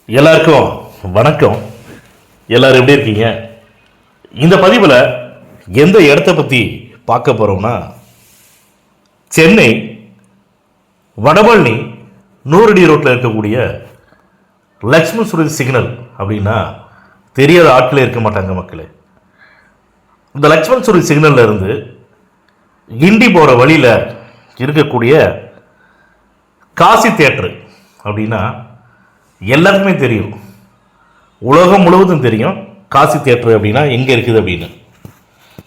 எல்லாருக்கும் வணக்கம். எல்லாரும் எப்படி இருக்கீங்க? இந்த பதிவில் எந்த இடத்த பற்றி பார்க்க போகிறோம்னா, சென்னை வடபழனி 100 அடி ரோட்டில் இருக்கக்கூடிய லக்ஷ்மண் சுருதி சிக்னல் அப்படின்னா தெரியாத ஆட்களே இருக்க மாட்டாங்க மக்களே. இந்த லக்ஷ்மண் சுருதி சிக்னல்ல இருந்து கிண்டி போகிற வழியில் இருக்கக்கூடிய காசி தியேட்டரு அப்படின்னா எல்லாருக்குமே தெரியும், உலகம் முழுவதும் தெரியும் காசி தியேட்டர் அப்படின்னா எங்கே இருக்குது அப்படின்னு.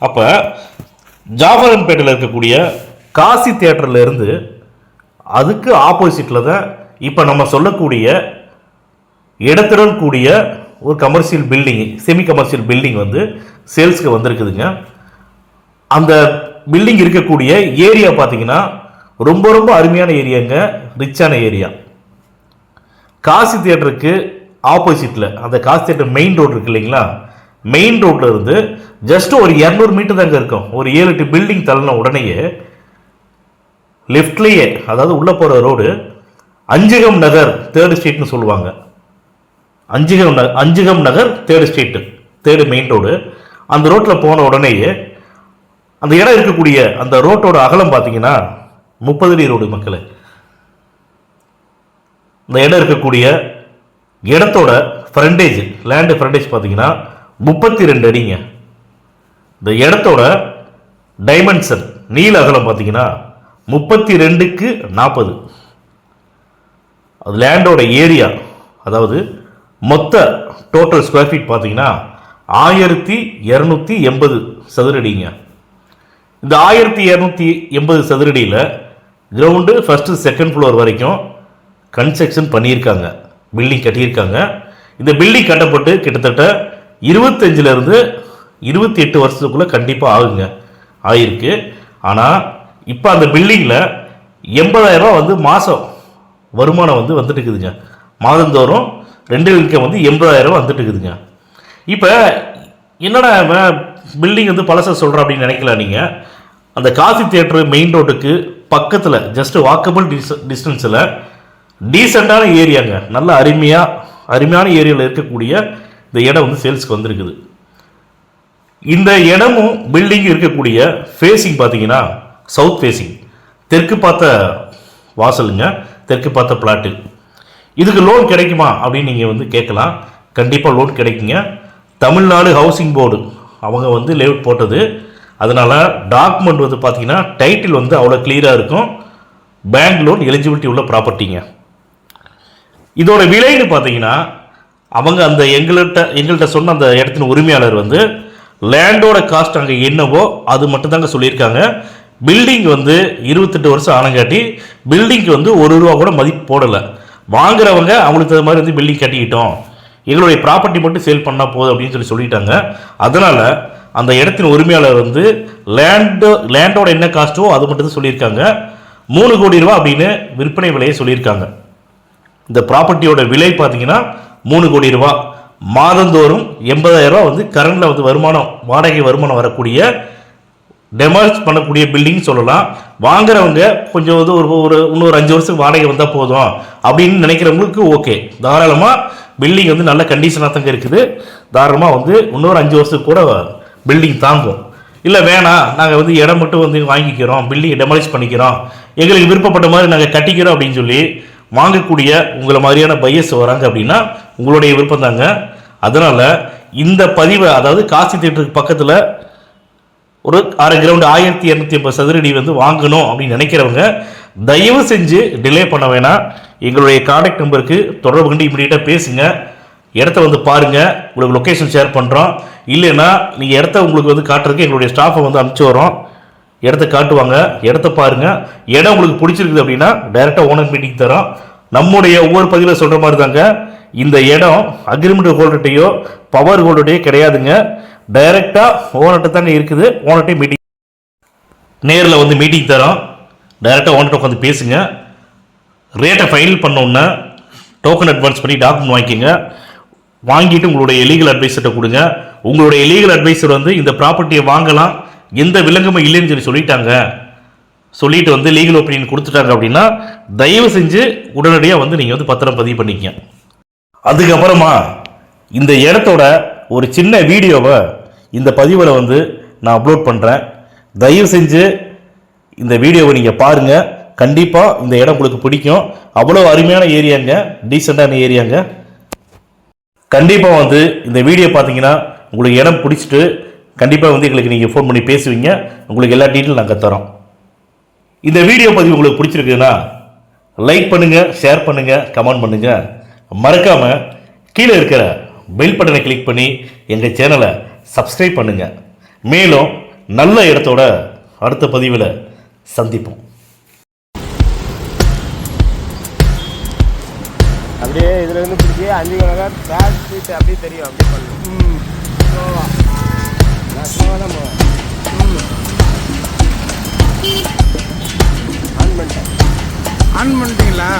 அப்போ ஜாஃபரன்பேட்டையில் இருக்கக்கூடிய காசி தியேட்டரில் இருந்து அதுக்கு ஆப்போசிட்டில் தான் இப்போ நம்ம சொல்லக்கூடிய இடத்துடன் கூடிய ஒரு commercial building, semi commercial building வந்து சேல்ஸ்க்கு வந்திருக்குதுங்க. அந்த பில்டிங் இருக்கக்கூடிய ஏரியா பார்த்தீங்கன்னா ரொம்ப ரொம்ப அருமையான ஏரியாங்க, ரிச்சான ஏரியா. காசி தியேட்டருக்கு ஆப்போசிட்டில் அந்த காசி தியேட்டர் மெயின் ரோடு இருக்கு இல்லைங்களா, மெயின் ரோட்டில் இருந்து ஜஸ்ட் ஒரு 200 மீட்டர் தாங்க இருக்கும். ஒரு 7-8 பில்டிங் தள்ளின உடனேயே லெஃப்ட்லேயே, அதாவது உள்ளே போகிற ரோடு அஞ்சுகம் நகர் 3rd ஸ்ட்ரீட்னு சொல்லுவாங்க. அஞ்சுகம் நகர் 3rd street, 3rd main road. அந்த ரோட்டில் போன உடனேயே அந்த இடம் இருக்கக்கூடிய அந்த ரோட்டோட அகலம் பார்த்தீங்கன்னா 30 அடி ரோடு மக்களே. இந்த இடம் இருக்கக்கூடிய இடத்தோட ஃப்ரண்டேஜ், லேண்டு ஃப்ரண்டேஜ் பார்த்தீங்கன்னா 32 அடிங்க. இந்த இடத்தோட டைமென்ஷன் நீள அகலம் பார்த்தீங்கன்னா 32க்கு 40. அது லேண்டோட ஏரியா, அதாவது மொத்த டோட்டல் ஸ்கொயர் ஃபீட் பார்த்தீங்கன்னா 1280 சதுரடிங்க. இந்த 1280 சதுரடியில் கிரவுண்டு ஃபஸ்ட்டு செகண்ட் ஃப்ளோர் வரைக்கும் கன்ஸ்ட்ரக்ஷன் பண்ணியிருக்காங்க, பில்டிங் கட்டியிருக்காங்க. இந்த பில்டிங் கட்டப்பட்டு கிட்டத்தட்ட 25லேருந்து 28 வருஷத்துக்குள்ளே கண்டிப்பாக ஆகுங்க, ஆகிருக்கு. ஆனால் இப்போ அந்த பில்டிங்கில் 80,000 ரூபா வந்து மாதம் வருமானம் வந்து வந்துட்டு இருக்குதுங்க. மாதந்தோறும் ரெண்டு இன்கம் வந்து 80,000 ரூபா வந்துட்டு இருக்குதுங்க. இப்போ என்னடா பில்டிங் வந்து பழச சொல்கிறோம் அப்படின்னு நினைக்கலாம் நீங்கள். அந்த காசி தியேட்டர் மெயின் ரோட்டுக்கு பக்கத்தில் ஜஸ்ட் வாக்கபிள் டிஸ்டன்ஸில் டீசெண்டான ஏரியாங்க, நல்ல அருமையான ஏரியாவில் இருக்கக்கூடிய இந்த இடம் வந்து சேல்ஸ்க்கு வந்திருக்குது. இந்த இடமும் பில்டிங் இருக்கக்கூடிய ஃபேஸிங் பார்த்தீங்கன்னா சவுத் ஃபேஸிங், தெற்கு பார்த்த வாசலுங்க, தெற்கு பார்த்த பிளாட்டு. இதுக்கு லோன் கிடைக்குமா அப்படின்னு நீங்கள் வந்து கேட்கலாம். கண்டிப்பாக லோன் கிடைக்குங்க. தமிழ்நாடு ஹவுசிங் போர்டு அவங்க வந்து லேஅவுட் போட்டது, அதனால் டாக்குமெண்ட் வந்து பார்த்தீங்கன்னா டைட்டில் வந்து அவ்வளோ கிளியராக இருக்கும். பேங்க் லோன் எலிஜிபிலிட்டி உள்ள ப்ராப்பர்ட்டிங்க. இதோட விலைன்னு பார்த்தீங்கன்னா அவங்க அந்த எங்கள்கிட்ட சொன்ன அந்த இடத்தின் உரிமையாளர் வந்து லேண்டோட காஸ்ட் அங்கே என்னவோ அது மட்டும்தாங்க சொல்லியிருக்காங்க. பில்டிங் வந்து 28 வருஷம் ஆனங்காட்டி பில்டிங்க்கு வந்து ₹1 கூட மதிப்பு போடலை. வாங்குறவங்க அவங்களுக்கு அது மாதிரி வந்து பில்டிங் கட்டிக்கிட்டோம், எங்களுடைய ப்ராப்பர்ட்டி மட்டும் சேல் பண்ணால் போதும் அப்படின்னு சொல்லிட்டாங்க. அதனால் அந்த இடத்தின் உரிமையாளர் வந்து லேண்டோட என்ன காஸ்ட்டோ அது மட்டும் தான் சொல்லியிருக்காங்க. ₹3 கோடி அப்படின்னு விற்பனை விலையை சொல்லியிருக்காங்க. இந்த ப்ராப்பர்ட்டியோட விலை பார்த்தீங்கன்னா ₹3 கோடி. மாதந்தோறும் 80,000 ரூபா வந்து கரண்டில் வந்து வருமானம், வாடகை வருமானம் வரக்கூடிய டெமாலிஷ் பண்ணக்கூடிய பில்டிங் சொல்லலாம். வாங்குறவங்க கொஞ்சம் வந்து இன்னொரு 5 வருஷத்துக்கு வாடகை வந்தால் போதும் அப்படின்னு நினைக்கிறவங்களுக்கு ஓகே, தாராளமாக பில்டிங் வந்து நல்ல கண்டிஷனாக தாங்க இருக்குது. தாராளமாக வந்து இன்னொரு 5 வருஷத்துக்கு கூட பில்டிங் தாங்கும். இல்லை வேணாம், நாங்கள் வந்து இடம் மட்டும் வந்து வாங்கிக்கிறோம், பில்டிங்கை டெமாலிஷ் பண்ணிக்கிறோம், எங்களுக்கு விருப்பப்பட்ட மாதிரி நாங்கள் கட்டிக்கிறோம் அப்படின்னு சொல்லி வாங்கக்கூடிய உங்களை மாதிரியான பையர்ஸ் வராங்க அப்படின்னா உங்களுடைய விருப்பம் தாங்க. அதனால் இந்த பதிவை, அதாவது காசி தியேட்டருக்கு பக்கத்தில் ஒரு அரை கிரவுண்டு 1280 சதுரடி வந்து வாங்கணும் அப்படின்னு நினைக்கிறவங்க தயவு செஞ்சு டிலே பண்ண வேணாம். எங்களுடைய கான்டாக்ட் நம்பருக்கு தொடர்பு கொண்டு இமீடியட்டாக பேசுங்க. இடத்த வந்து பாருங்கள், உங்களுக்கு லொக்கேஷன் ஷேர் பண்ணுறோம். இல்லைன்னா நீங்கள் இடத்த உங்களுக்கு வந்து காட்டுறதுக்கு எங்களுடைய ஸ்டாஃபை வந்து அனுப்பிச்சி வரோம், இடத்த காட்டுவாங்க, இடத்த பாருங்கள். இடம் உங்களுக்கு பிடிச்சிருக்குது அப்படின்னா டைரெக்டாக ஓனர் மீட்டிங் தரோம். நம்முடைய ஒவ்வொரு பதிவில் சொல்கிற மாதிரி தாங்க, இந்த இடம் அக்ரிமெண்ட் ஹோல்டர்ட்டையோ பவர் ஹோல்டர்ட்டையோ கிடையாதுங்க, டைரெக்டாக ஓனர்கிட்ட தாங்க இருக்குது. ஓனர்கிட்ட மீட்டிங் நேரில் வந்து மீட்டிங் தரோம், டைரெக்டாக ஓனர்கிட்ட உட்காந்து பேசுங்க. ரேட்டை ஃபைனல் பண்ணோன்னா டோக்கன் அட்வான்ஸ் பண்ணி டாக்குமெண்ட் வாங்கிக்கோங்க. வாங்கிட்டு உங்களுடைய லீகல் அட்வைசர்கிட்ட கொடுங்க. உங்களுடைய லீகல் அட்வைசர் வந்து இந்த ப்ராப்பர்ட்டியை வாங்கலாம், எந்த விலங்குமே இல்லைன்னு சொல்லிட்டாங்க, சொல்லிட்டு வந்து லீகல் ஒப்பீனியன் கொடுத்துட்டாங்க அப்படின்னா தயவு செஞ்சு உடனடியாக வந்து நீங்கள் வந்து பத்திரம் பதிவு பண்ணிக்கங்க. அதுக்கப்புறமா இந்த இடத்தோட ஒரு சின்ன வீடியோவை இந்த பதிவில் வந்து நான் அப்லோட் பண்ணுறேன். தயவு செஞ்சு இந்த வீடியோவை நீங்கள் பாருங்கள். கண்டிப்பாக இந்த இடம் உங்களுக்கு பிடிக்கும். அவ்வளோ அருமையான ஏரியாங்க, டீசெண்டான ஏரியாங்க. கண்டிப்பாக வந்து இந்த வீடியோ பார்த்தீங்கன்னா உங்களுக்கு இடம் பிடிச்சிட்டு கண்டிப்பாக வந்து எங்களுக்கு நீங்கள் ஃபோன் பண்ணி பேசுவீங்க. உங்களுக்கு எல்லா டீட்டெயிலும் நாங்கள் தரோம். இந்த வீடியோ பதிவு உங்களுக்கு பிடிச்சிருக்குன்னா லைக் பண்ணுங்கள், ஷேர் பண்ணுங்கள், கமெண்ட் பண்ணுங்கள். மறக்காமல் கீழே இருக்கிற பெல் பட்டனை கிளிக் பண்ணி எங்கள் சேனலை சப்ஸ்கிரைப் பண்ணுங்கள். மேலும் நல்ல இடத்தோட அடுத்த பதிவில் சந்திப்போம். அப்படியே இதில் இருந்து பிடிச்சி 5 கிலோமீட்டர் பேக் ஸ்ட்ரீட் அப்படியே தெரியும். அப்படியே பண்ணணும். நான் ஸ்லோவாக தான் போவேன். ஆன் பண்ணிட்டேன். ஆன் பண்ணிட்டீங்களா?